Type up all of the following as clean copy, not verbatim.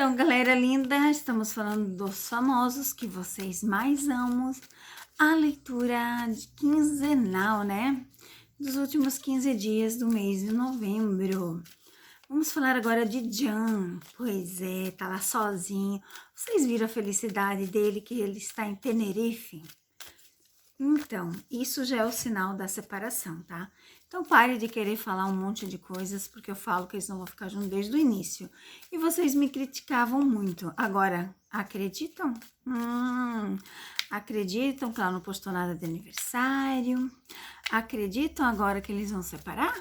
Então, galera linda, estamos falando dos famosos que vocês mais amam. A leitura quinzenal, né? Dos últimos 15 dias do mês de novembro. Vamos falar agora de Jan. Pois é, tá lá sozinho. Vocês viram a felicidade dele, que ele está em Tenerife? Então, isso já é o sinal da separação, tá? Então, pare de querer falar um monte de coisas, porque eu falo que eles não vão ficar juntos desde o início. E vocês me criticavam muito. Agora, acreditam? Acreditam que ela não postou nada de aniversário? Acreditam agora que eles vão separar?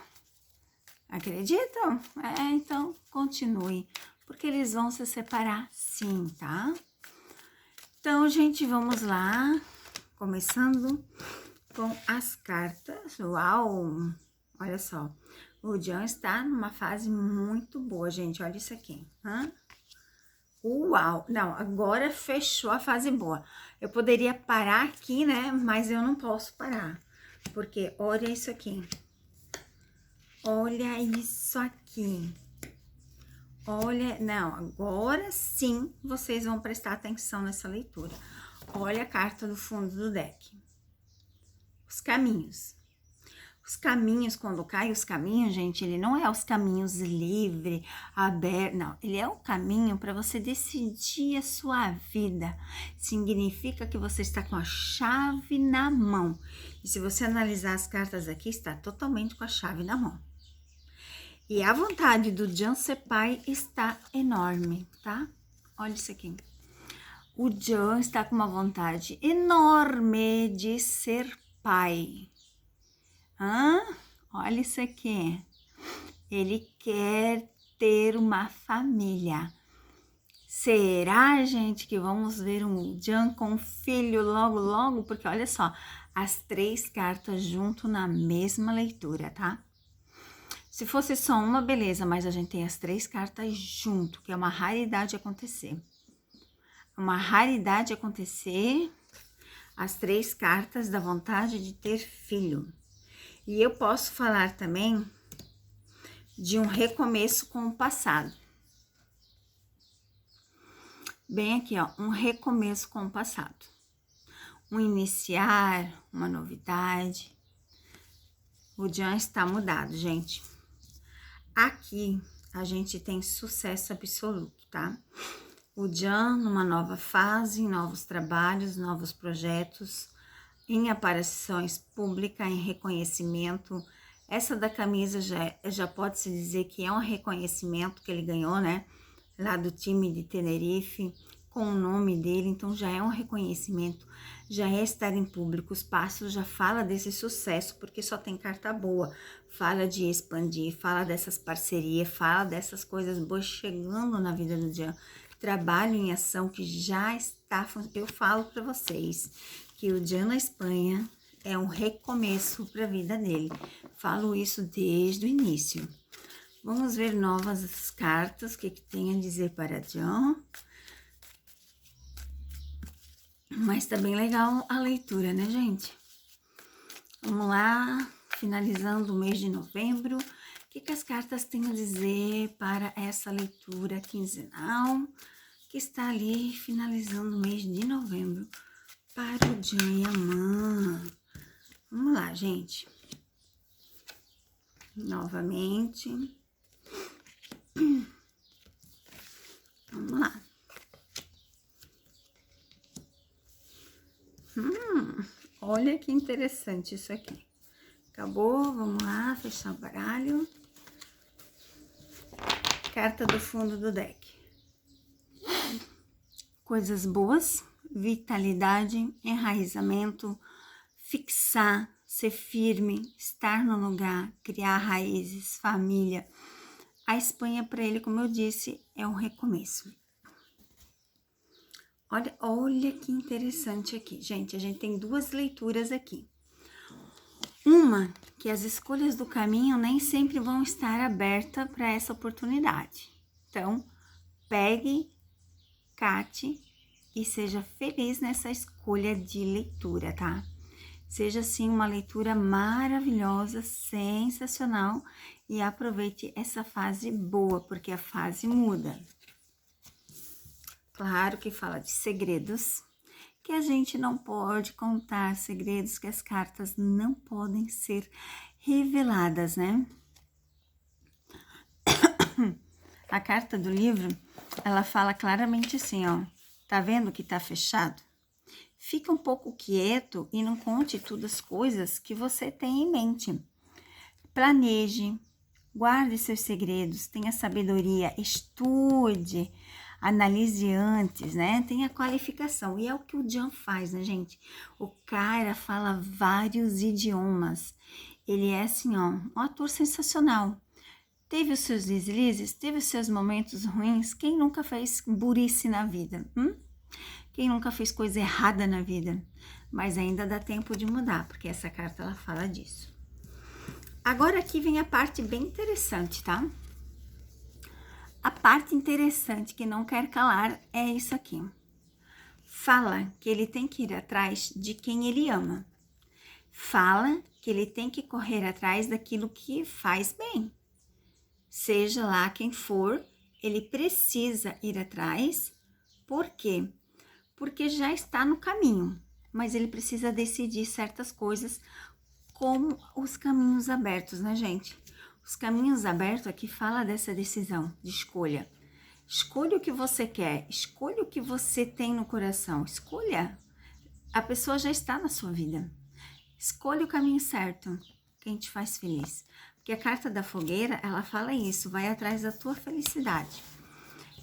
Acreditam? Então, continue, porque eles vão se separar sim, tá? Então, gente, vamos lá. Começando com as cartas. Uau! Olha só. O Jan está numa fase muito boa, gente. Olha isso aqui. Uau! Não, agora fechou a fase boa. Eu poderia parar aqui, né? Mas eu não posso parar. Porque olha isso aqui. Olha isso aqui. Olha, não, agora sim vocês vão prestar atenção nessa leitura. Olha a carta do fundo do deck. Os caminhos. Os caminhos, quando cai os caminhos, gente, ele não é os caminhos livre, aberto, não. Ele é o caminho para você decidir a sua vida. Significa que você está com a chave na mão. E se você analisar as cartas aqui, está totalmente com a chave na mão. E a vontade do Jan ser pai está enorme, tá? Olha isso aqui. O Jan está com uma vontade enorme de ser pai. Olha isso aqui. Ele quer ter uma família. Será, gente, que vamos ver um Jan com um filho logo, logo? Porque olha só, as 3 cartas junto na mesma leitura, tá? Se fosse só uma, beleza, mas a gente tem as 3 cartas junto, que é uma raridade acontecer. Uma raridade acontecer as 3 cartas da vontade de ter filho. E eu posso falar também de um recomeço com o passado. Bem aqui, ó, um recomeço com o passado. Um iniciar, uma novidade. O Jan está mudado, gente. Aqui a gente tem sucesso absoluto, tá? O Jan numa nova fase, novos trabalhos, novos projetos, em aparições públicas, em reconhecimento. Essa da camisa já pode-se dizer que é um reconhecimento que ele ganhou, né? Lá do time de Tenerife, com o nome dele, então já é um reconhecimento, já é estar em público. Os passos já fala desse sucesso, porque só tem carta boa. Fala de expandir, fala dessas parcerias, fala dessas coisas boas chegando na vida do Jan. Trabalho em ação que já está... Eu falo para vocês que o Jan na Espanha é um recomeço para a vida dele. Falo isso desde o início. Vamos ver novas cartas, o que tem a dizer para Jan. Mas tá bem legal a leitura, né, gente? Vamos lá, finalizando o mês de novembro. O que as cartas têm a dizer para essa leitura quinzenal que está ali finalizando o mês de novembro para o Jan e a Man? Vamos lá, gente. Novamente. Vamos lá. Olha que interessante isso aqui. Acabou, vamos lá, fechar o baralho. Carta do fundo do deck. Coisas boas, vitalidade, enraizamento, fixar, ser firme, estar no lugar, criar raízes, família. A Espanha, para ele, como eu disse, é um recomeço. Olha que interessante aqui, gente. A gente tem 2 leituras aqui. Uma, que as escolhas do caminho nem sempre vão estar abertas para essa oportunidade. Então, pegue, cate e seja feliz nessa escolha de leitura, tá? Seja, assim, uma leitura maravilhosa, sensacional, e aproveite essa fase boa, porque a fase muda. Claro que fala de segredos, que a gente não pode contar, segredos que as cartas não podem ser reveladas, né? A carta do livro, ela fala claramente assim, ó. Tá vendo que tá fechado? Fica um pouco quieto e não conte todas as coisas que você tem em mente. Planeje, guarde seus segredos, tenha sabedoria, estude, analise antes, né? Tenha qualificação. E é o que o Jan faz, né, gente? O cara fala vários idiomas. Ele é, assim, ó, um ator sensacional. Teve os seus deslizes, teve os seus momentos ruins. Quem nunca fez burrice na vida? Quem nunca fez coisa errada na vida? Mas ainda dá tempo de mudar, porque essa carta ela fala disso. Agora aqui vem a parte bem interessante, tá? A parte interessante que não quer calar é isso aqui. Fala que ele tem que ir atrás de quem ele ama. Fala que ele tem que correr atrás daquilo que faz bem. Seja lá quem for, ele precisa ir atrás. Por quê? Porque já está no caminho, mas ele precisa decidir certas coisas, como os caminhos abertos, né, gente? Os caminhos abertos aqui fala dessa decisão de escolha. Escolha o que você quer, escolha o que você tem no coração, escolha. A pessoa já está na sua vida. Escolha o caminho certo, quem te faz feliz. Porque a carta da fogueira, ela fala isso, vai atrás da tua felicidade.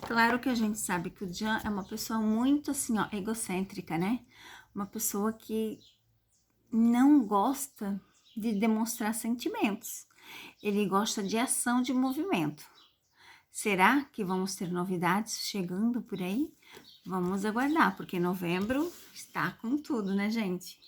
Claro que a gente sabe que o Jan é uma pessoa muito assim, ó, egocêntrica, né? Uma pessoa que não gosta de demonstrar sentimentos. Ele gosta de ação, de movimento. Será que vamos ter novidades chegando por aí? Vamos aguardar, porque novembro está com tudo, né, gente?